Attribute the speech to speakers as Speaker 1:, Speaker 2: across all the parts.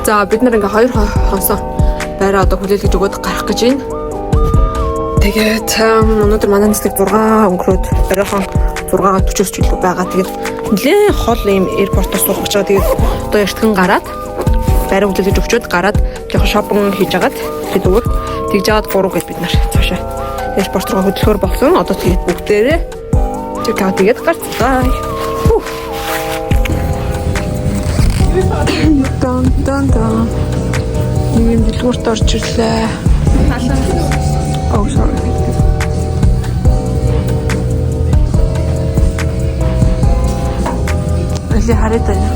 Speaker 1: За бид нар ингээ 2 хонсон байраа одоо хүлээлгэж өгөөд гарах гэж байна. Тэгээд өнөөдөр манай нэслэг 6 өнгөрөөд оройхон 6:40-с ч илүү байгаа. Тэгээд нэлээ хол ийм аэропортоос суух гэж байгаа. Тэгээд одоо эртхэн гараад байраа хүлээлгэж өгчөөд гараад жоохон шопинг хийж агаад тэгээд өөр тэгж аваад 3 гээд бид нар цаашаа аэропорт руу хөдлөхөр болсон. Одоо тэгээд бүгдээрээ чекаут хийгээд гарцгаая. Дан. Ийм дэлгүүрт орж ирлээ. Oh, sorry. Эли хараад байна.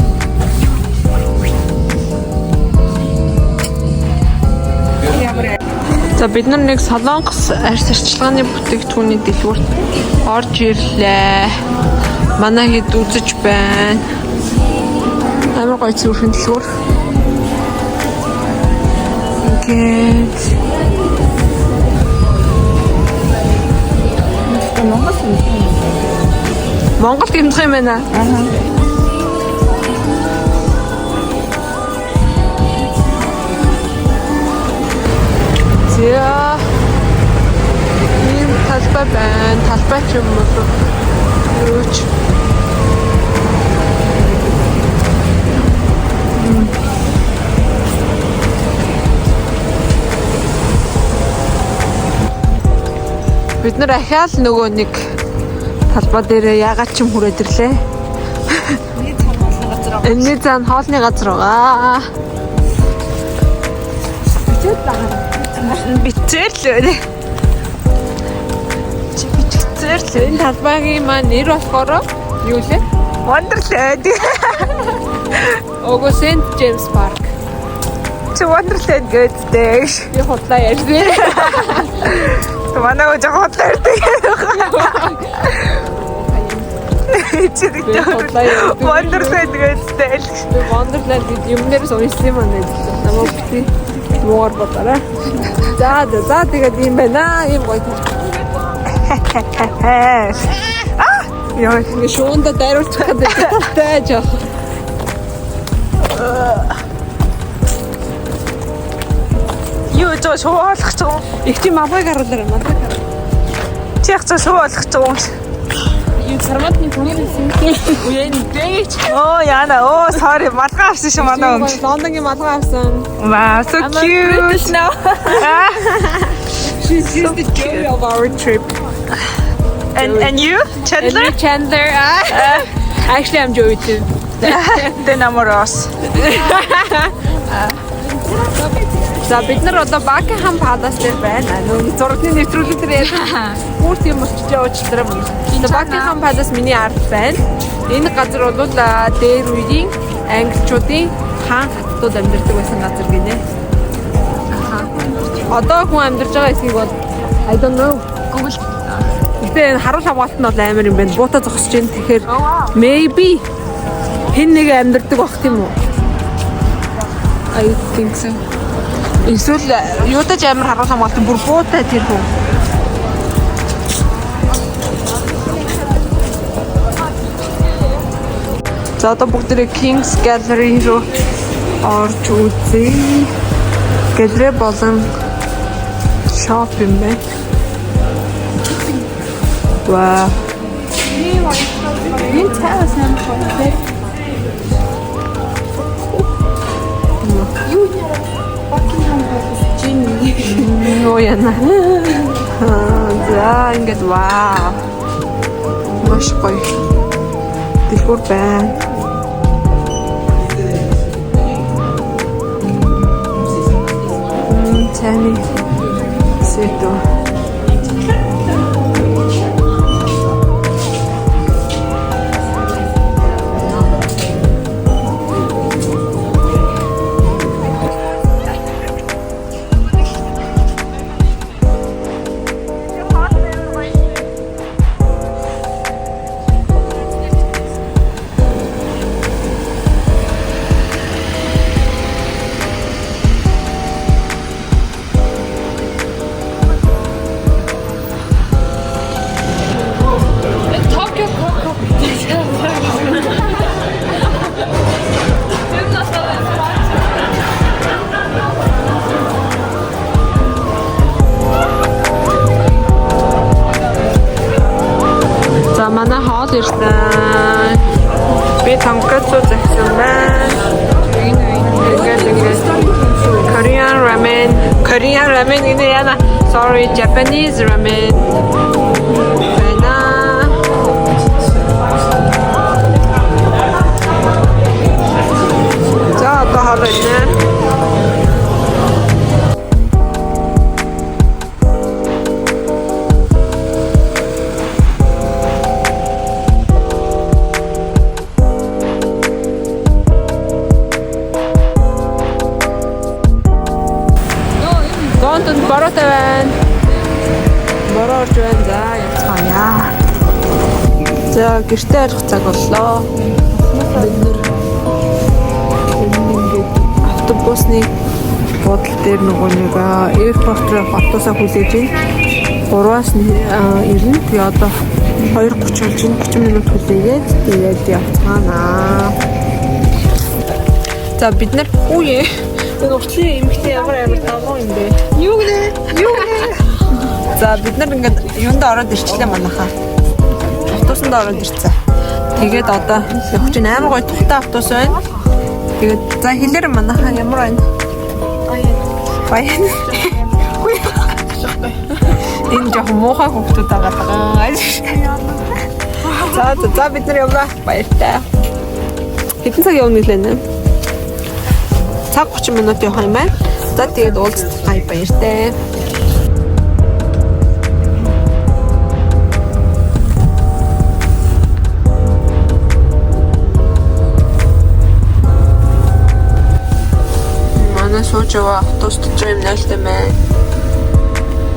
Speaker 1: За бид нар нэг Солонгос арьс арчилгааны бүтээгдэхүүний дэлгүүрт орж ирлээ. Манай хэд үзэж байна. Амар гоё зүрхэн дэлгүүр. Ингээд Монгол гэмтэх юм байна. За ийм талбай байна. Талбай ч юм уу. Юуч. Бид нар ахаал нөгөө нэг талбай дээр яагаад ч юм хүрээд ирлээ. Энэний зан хоолны газар байгаа. Бичээр л үү. Бичээр л энэ талбайгийн маань нэр болохоор юу лээ? Wonderland. Ого Saint James Park. Чи Wonderland гэдэг. Би хотлаа ярьсан. Манай уу жоо хотлаа ярьдаг. Wonderland гэдэг. Wonderland юмнээс уншсан юм аа. Намайг бити муугар бодорой. За тэгээд юм байна. Ийм гоё. Яа, ингэ шуунда дайруулчих гэдэг талтай жоох. Юу ч шуух ч юм. Их тийм авыг харуулаарай надад. Чи яг шуух ч юм. Юу сарматны түүнээс үеийн дэж. Оо яана. Оо sorry малгай авсан шүү манай өмч. Лондонгийн малгай авсан. Wow, so cute. Now. She's just the joy of our trip. And you, Chandler? And Chandler. Actually, I'm Joey too. Then I'm Ross. За бид нар одоо Buckingham Palace дээр байна. Нөгөө зургийн нэвтрүүлэг дээр ярьсан. Бүрт юм өчж явуулчихлаа юм. Buckingham Palace миний ард байна. Энэ газар бол дээр үеийн англичуудын хаан хатууд амьдардаг байсан газар гинэ. Одоо хүн амьдарч байгаа эсгийг бол I don't know. Google. Гэтэ энэ харуул хамгаалт нь бол амар юм байна. Буута зогсож байна. Тэгэхээр maybe хэн нэг амьдардаг байх тийм үү? I think so. Эсвэл юудаж амар харуул хамгаалт бүр буутай тэр хүн. За одоо бүгдээ King's Gallery руу орж үзье. Галерей болон шоп юм байна. Вау. Энэ цаас амар гоё. Юу Buckingham Palace чинь юу яна. За ингээд вау. Маш гоё. Дэлгүүр байна. Таны сэтөө. Kenya ramen ini yana. Sorry, Japanese ramen. Байна. За одоо харъя. Гонтон бороотой байна. Борооч байна. За явцгаая. За гэртээ арих цаг боллоо. Бид нэр автобусны буудлын дээр нөгөө нэг аэропорт руу автобусаа хүлээж ийн. 3-аас 90. Тэгээ одоо 2:30 болж байна. 30 минут хүлээгээд тэгээд явцгаанаа. За бид нар үе энэ уртлын эмэгтэй ямар таагүй юм бэ? Юу гэнэ? За бид нар ингээд юунд ороод ирчлээ манайхаа. Автобусанд ороод ирцээ. Тэгээд одоо явж чинь амар гоё тухтай автобус байна. Тэгээд за хэлээр манайхаа ямар байна? Баян. Энэ жоохон муухай хүмүүс байгаа. За бид нар явлаа. Баяртай. Хэдэн цаг явна гэлээ? Цаг 30 минут явах юм байна. За тэгээд уулзах баяртай. Манай сууж яваа автобуст юм нэлтэй байна.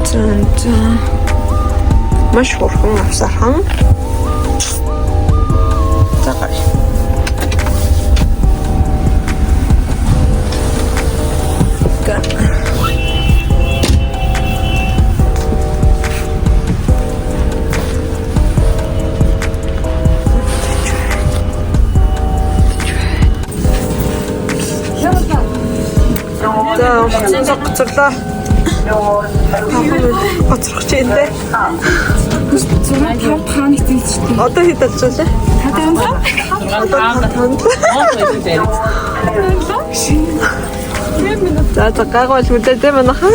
Speaker 1: За. Маш хурдан авсархан. За гай. За гоцрлоо. Гоцрох чинь дээ. Одоо хэд болчихлоо? За гайгүй үлдээ дээ манайхаа.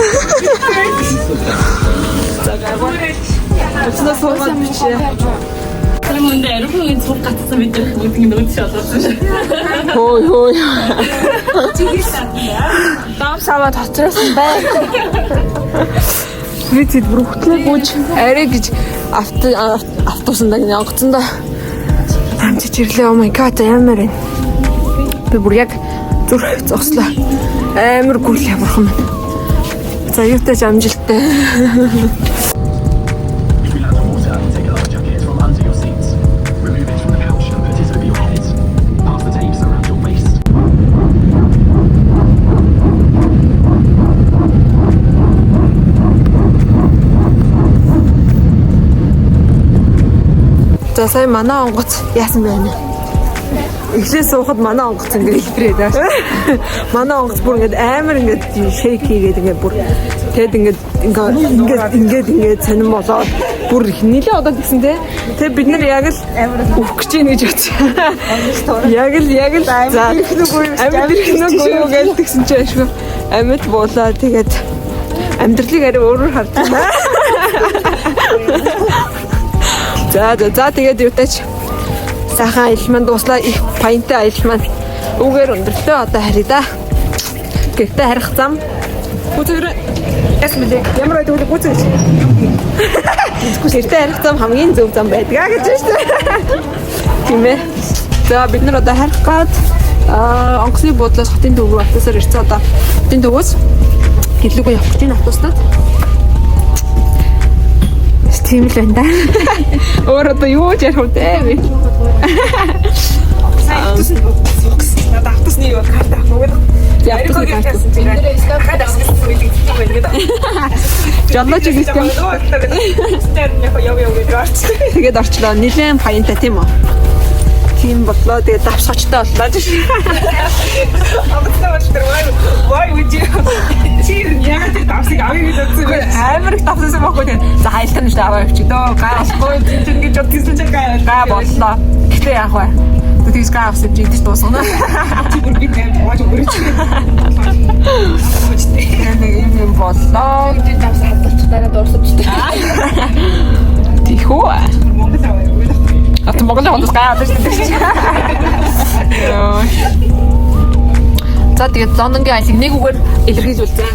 Speaker 1: За гайгүй. Өчнөө суугаад бичээ.
Speaker 2: 근데 에어컨이 속 같아서 밑에 모든 게 너무 튀어졌어.
Speaker 1: Хөөе. Дам сава татчихсан бай. Бид бүр хөтлөө бууж арай гэж автобусанд янгацсан да. Амжиж ирлээ. Oh my god ямар вэ? Би бүр яг зүрх зогслоо. Амар гүйл ямархан байна. За юутай ч амжилттай. За сая манай онгоц яасан бэ? Эхлээ суухад манай онгоц ингээд илтрээд аа. Манай онгоц бүр ингээд амар ингээд шейк хийгээд ингээд бүр тэгэд ингээд сонирн болоод бүр нилээ одоо гэсэн те. Тэгээ бид нар яг л өөх гэж ийн гэж бодсон. Яг л за амьд ирэх нүгөө гэж тэгсэн чинь ашгүй амьд буулаа тэгээд амьдралыг арай өөрөөр хардсан. За тэгээд юутаач сайхан аялал маань дуслаа. Их баянтай аялал маань үгээр өндөрлөө. Одоо харъя да. Гэхдээ харих зам үзэр ясмэлээ. Ямар байдаг вэ үзэж. Гэхдээ харих зам хамгийн зөв зам байдаг гэж байна шүү дээ. Тийм ээ. За бид нар одоо харих гад онгоцны буудлаас хотын төв рүү автобусаар ирсэн. Одоо хотын төвөөс гэлүүгөө явах гэж байна автобуснаад. Тийм л байна да. Өөр одоо юу ч ярих вэ? Надад автобусны юу карт авах нүгэл. Автобусны карт. Жолооч гэсэн. Тэгээд орчлоо. Нилээн баянтай тийм үү? Тийм бодлоо. Тэгээд давсгачтай боллоо тийм. Why would you? Яг тэр давсыг авъя гэж үзсэн. Амар их давсан байхгүй тийм. За хайлтан нь аваа явчих дөө. Гайхгүй ингэж бодсон чинь гай боллоо. Гэтэ яах вэ? Тэгс гайхсан чи идэж дуусна. Чи бүр бид нэр бооч өгөөч. Нэг юм боллоо.
Speaker 2: Тэгээд давс хадгалчих дараа дуусчихлаа.
Speaker 1: Тийхүү. Монгол хондос гайхаад шүү дээ. За тэгээд Лондонгийн айлыг нэг үгээр илэрхийлүүлсэн.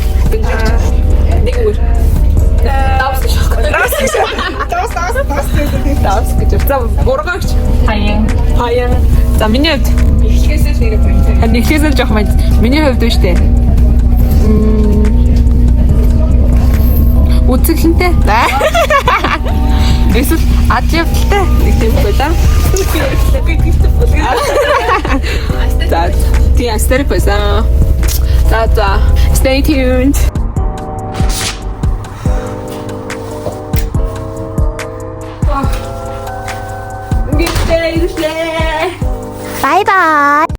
Speaker 1: Нэг үгээр. Давс гэж. За бургаагч. Хаян. За миний хувьд
Speaker 2: Эхлээсээ нэрээ байна.
Speaker 1: нэгхээсээ жоох маань. Миний хувьд үү штэ. Үзэглэнтэй. Эсвэл аживтай нэг тийм байлаа. За тий астерик байсан. За stay tuned. Bye bye.